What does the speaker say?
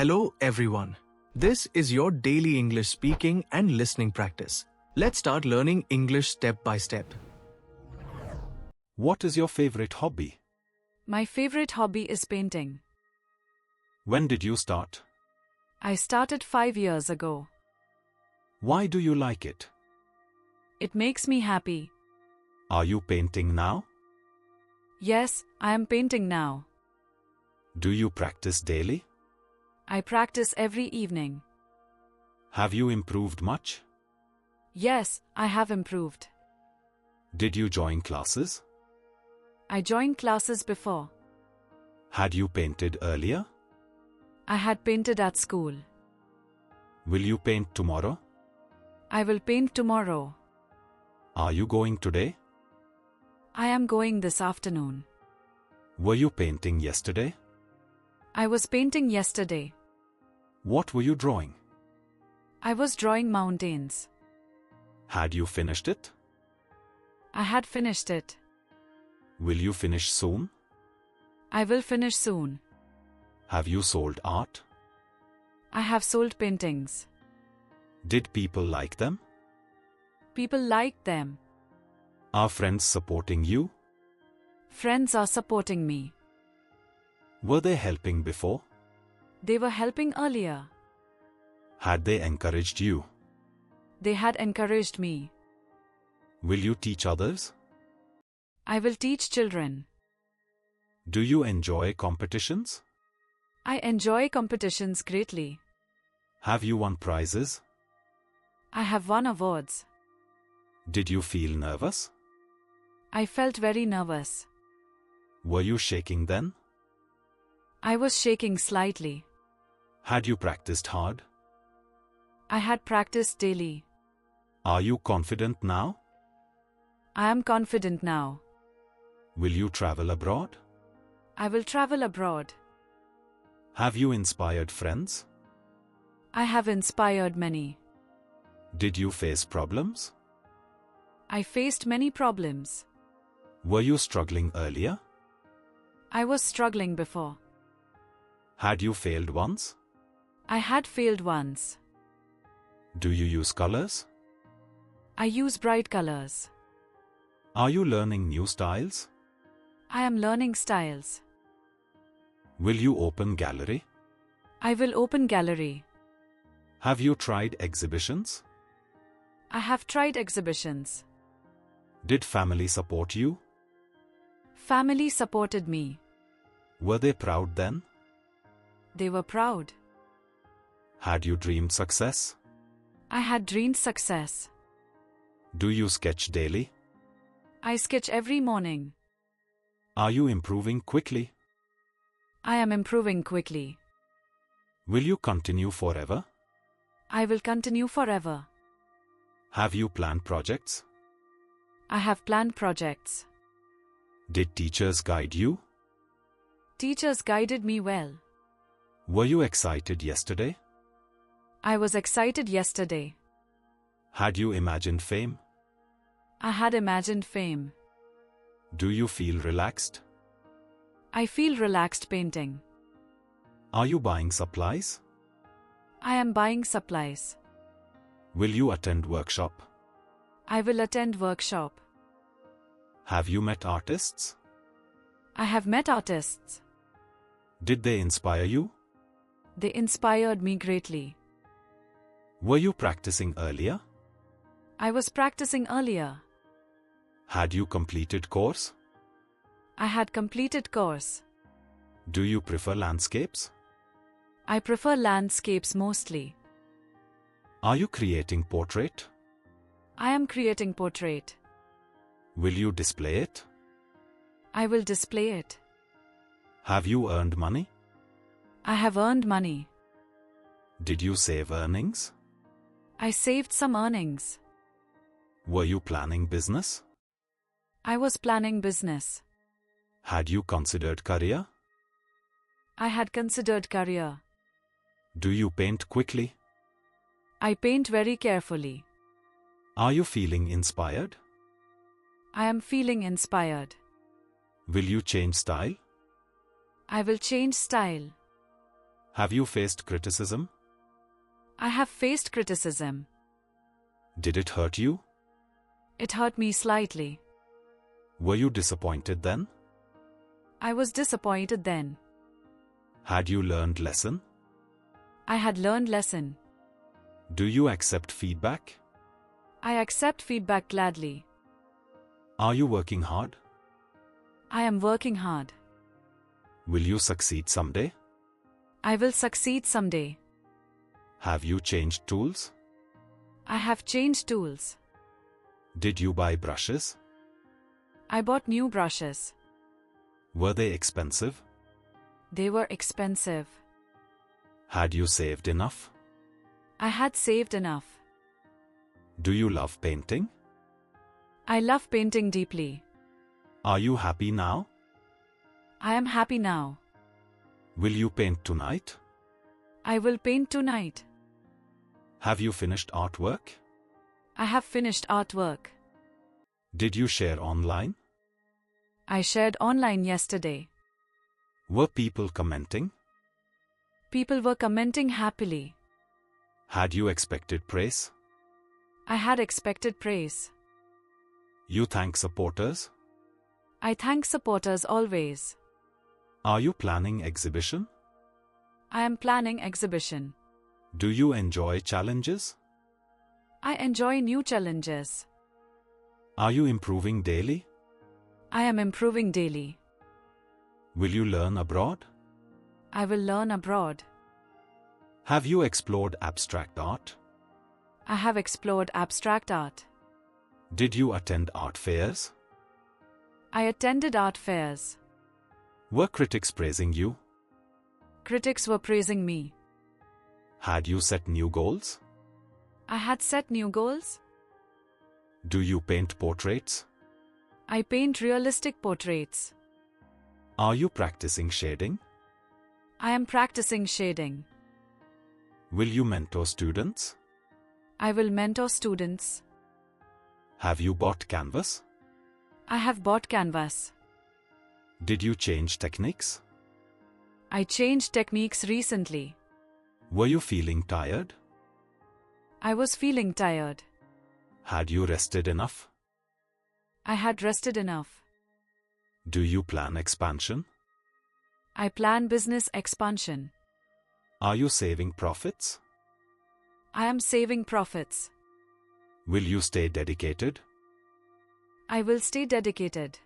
Hello everyone. This is your daily English speaking and listening practice. Let's start learning English step by step. What is your favorite hobby? My favorite hobby is painting. When did you start? I started 5 years ago. Why do you like it? It makes me happy. Are you painting now? Yes, I am painting now. Do you practice daily? I practice every evening. Have you improved much? Yes, I have improved. Did you join classes? I joined classes before. Had you painted earlier? I had painted at school. Will you paint tomorrow? I will paint tomorrow. Are you going today? I am going this afternoon. Were you painting yesterday? I was painting yesterday. What were you drawing? I was drawing mountains. Had you finished it? I had finished it. Will you finish soon? I will finish soon. Have you sold art? I have sold paintings. Did people like them? People liked them. Are friends supporting you? Friends are supporting me. Were they helping before? They were helping earlier. Had they encouraged you? They had encouraged me. Will you teach others? I will teach children. Do you enjoy competitions? I enjoy competitions greatly. Have you won prizes? I have won awards. Did you feel nervous? I felt very nervous. Were you shaking then? I was shaking slightly. Had you practiced hard? I had practiced daily. Are you confident now? I am confident now. Will you travel abroad? I will travel abroad. Have you inspired friends? I have inspired many. Did you face problems? I faced many problems. Were you struggling earlier? I was struggling before. Had you failed once? I had failed once. Do you use colors? I use bright colors. Are you learning new styles? I am learning styles. Will you open gallery? I will open gallery. Have you tried exhibitions? I have tried exhibitions. Did family support you? Family supported me. Were they proud then? They were proud. Had you dreamed success? I had dreamed success. Do you sketch daily? I sketch every morning. Are you improving quickly? I am improving quickly. Will you continue forever? I will continue forever. Have you planned projects? I have planned projects. Did teachers guide you? Teachers guided me well. Were you excited yesterday? I was excited yesterday. Had you imagined fame? I had imagined fame. Do you feel relaxed? I feel relaxed painting. Are you buying supplies? I am buying supplies. Will you attend workshop? I will attend workshop. Have you met artists? I have met artists. Did they inspire you? They inspired me greatly. Were you practicing earlier? I was practicing earlier. Had you completed course? I had completed course. Do you prefer landscapes? I prefer landscapes mostly. Are you creating portrait? I am creating portrait. Will you display it? I will display it. Have you earned money? I have earned money. Did you save earnings? I saved some earnings. Were you planning business? I was planning business. Had you considered career? I had considered career. Do you paint quickly? I paint very carefully. Are you feeling inspired? I am feeling inspired. Will you change style? I will change style. Have you faced criticism? I have faced criticism. Did it hurt you? It hurt me slightly. Were you disappointed then? I was disappointed then. Had you learned lesson? I had learned lesson. Do you accept feedback? I accept feedback gladly. Are you working hard? I am working hard. Will you succeed someday? I will succeed someday. Have you changed tools? I have changed tools. Did you buy brushes? I bought new brushes. Were they expensive? They were expensive. Had you saved enough? I had saved enough. Do you love painting? I love painting deeply. Are you happy now? I am happy now. Will you paint tonight? I will paint tonight. Have you finished artwork? I have finished artwork. Did you share online? I shared online yesterday. Were people commenting? People were commenting happily. Had you expected praise? I had expected praise. You thank supporters? I thank supporters always. Are you planning exhibition? I am planning exhibition. Do you enjoy challenges? I enjoy new challenges. Are you improving daily? I am improving daily. Will you learn abroad? I will learn abroad. Have you explored abstract art? I have explored abstract art. Did you attend art fairs? I attended art fairs. Were critics praising you? Critics were praising me. Had you set new goals? I had set new goals. Do you paint portraits? I paint realistic portraits. Are you practicing shading? I am practicing shading. Will you mentor students? I will mentor students. Have you bought canvas? I have bought canvas. Did you change techniques? I changed techniques recently. Were you feeling tired? I was feeling tired. Had you rested enough? I had rested enough. Do you plan expansion? I plan business expansion. Are you saving profits? I am saving profits. Will you stay dedicated? I will stay dedicated.